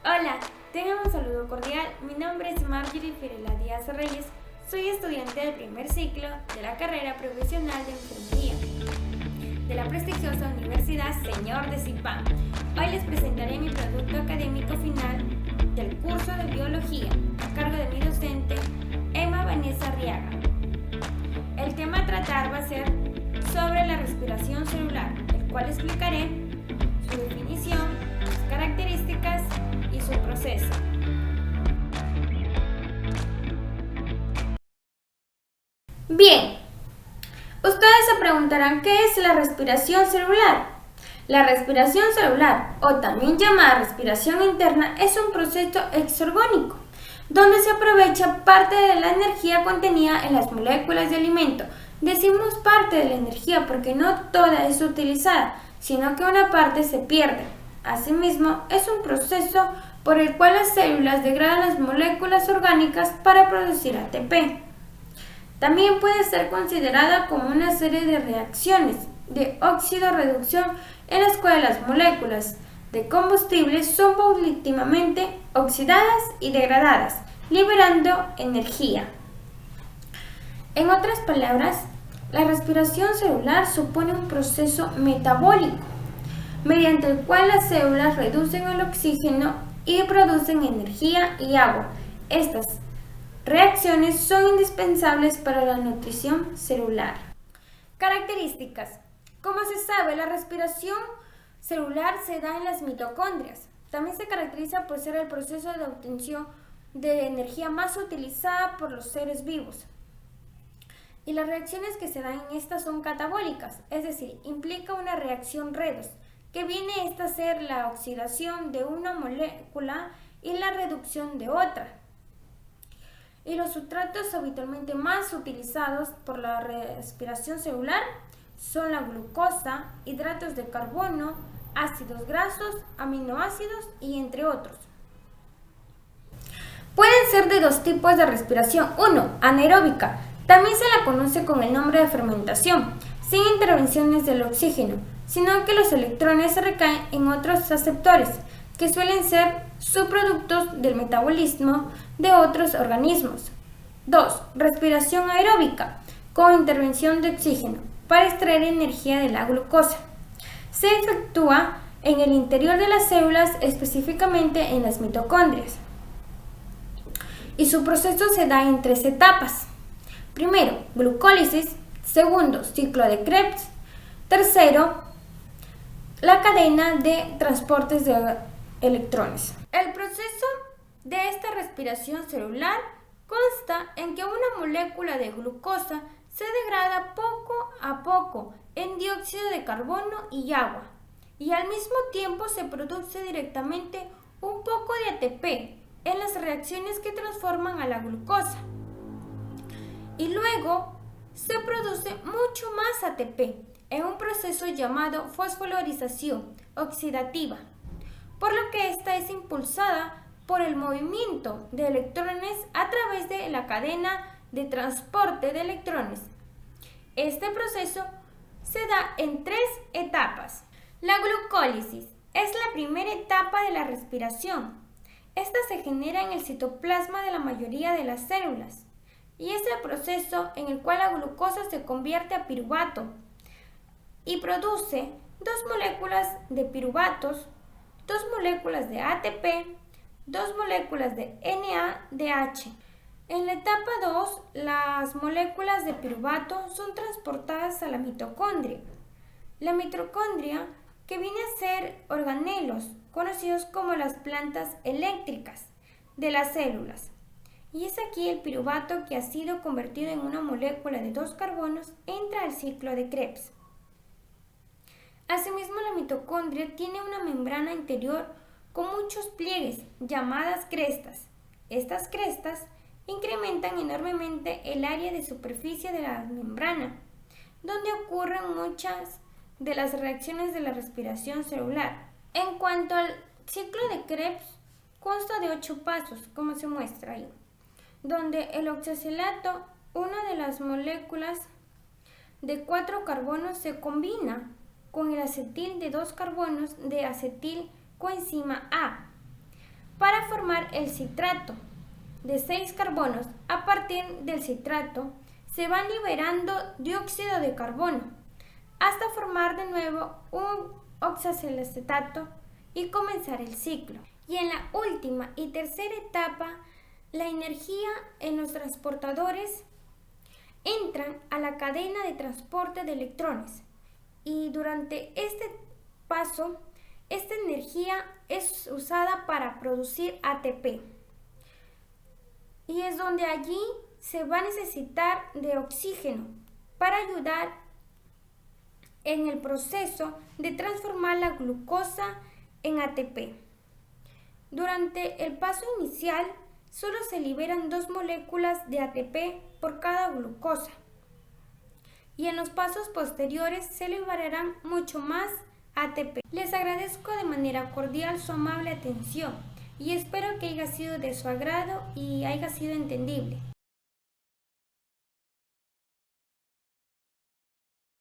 Hola, tengan un saludo cordial. Mi nombre es Marjorie Firela Díaz Reyes. Soy estudiante del primer ciclo de la carrera profesional de enfermería de la prestigiosa Universidad Señor de Zipán. Hoy les presentaré mi producto académico final del curso de biología a cargo de mi docente Emma Vanessa Arriaga. El tema a tratar va a ser sobre la respiración celular, el cual explicaré su definición, sus características y su proceso. Bien, ustedes se preguntarán qué es la respiración celular. La respiración celular, o también llamada respiración interna, es un proceso exorgónico, donde se aprovecha parte de la energía contenida en las moléculas de alimento. Decimos parte de la energía porque no toda es utilizada, sino que una parte se pierde. Asimismo, es un proceso por el cual las células degradan las moléculas orgánicas para producir ATP. También puede ser considerada como una serie de reacciones de óxido-reducción en las cuales las moléculas de combustible son paulatinamente oxidadas y degradadas, liberando energía. En otras palabras, la respiración celular supone un proceso metabólico, mediante el cual las células reducen el oxígeno y producen energía y agua. Estas reacciones son indispensables para la nutrición celular. Características. Como se sabe, la respiración celular se da en las mitocondrias. También se caracteriza por ser el proceso de obtención de energía más utilizada por los seres vivos. Y las reacciones que se dan en estas son catabólicas, es decir, implica una reacción redox, que viene a ser la oxidación de una molécula y la reducción de otra. Y los sustratos habitualmente más utilizados por la respiración celular son la glucosa, hidratos de carbono, ácidos grasos, aminoácidos y entre otros. Pueden ser de dos tipos de respiración. 1. Anaeróbica. También se la conoce con el nombre de fermentación, sin intervenciones del oxígeno, sino que los electrones se recaen en otros aceptores, que suelen ser subproductos del metabolismo de otros organismos. 2. Respiración aeróbica, con intervención de oxígeno, para extraer energía de la glucosa. Se efectúa en el interior de las células, específicamente en las mitocondrias. Y su proceso se da en 3 etapas. Primero, glucólisis. Segundo, ciclo de Krebs. Tercero, la cadena de transportes de electrones. El proceso de esta respiración celular consta en que una molécula de glucosa se degrada poco a poco en dióxido de carbono y agua, y al mismo tiempo se produce directamente un poco de ATP en las reacciones que transforman a la glucosa. Y luego se produce mucho más ATP en un proceso llamado fosforilación oxidativa, por lo que esta es impulsada por el movimiento de electrones a través de la cadena de transporte de electrones. Este proceso se da en 3 etapas. La glucólisis es la primera etapa de la respiración. Esta se genera en el citoplasma de la mayoría de las células y es el proceso en el cual la glucosa se convierte a piruvato y produce 2 moléculas de piruvatos, 2 moléculas de ATP, 2 moléculas de NADH. En la etapa 2, las moléculas de piruvato son transportadas a la mitocondria. La mitocondria, que viene a ser organelos, conocidos como las plantas eléctricas de las células. Y es aquí el piruvato que ha sido convertido en una molécula de 2 carbonos entra al ciclo de Krebs. Asimismo, la mitocondria tiene una membrana interior con muchos pliegues, llamadas crestas. Estas crestas incrementan enormemente el área de superficie de la membrana, donde ocurren muchas de las reacciones de la respiración celular. En cuanto al ciclo de Krebs, consta de 8 pasos, como se muestra ahí, donde el oxalato, una de las moléculas de 4 carbonos, se combina con el acetil de 2 carbonos de acetil coenzima A, para formar el citrato de 6 carbonos. A partir del citrato se va liberando dióxido de carbono hasta formar de nuevo un oxalacetato y comenzar el ciclo. Y en la última y tercera etapa, la energía en los transportadores entran a la cadena de transporte de electrones, y durante este paso, esta energía es usada para producir ATP, y es donde allí se va a necesitar de oxígeno para ayudar en el proceso de transformar la glucosa en ATP. Durante el paso inicial, solo se liberan 2 moléculas de ATP por cada glucosa, y en los pasos posteriores se liberarán mucho más ATP. Les agradezco de manera cordial su amable atención y espero que haya sido de su agrado y haya sido entendible.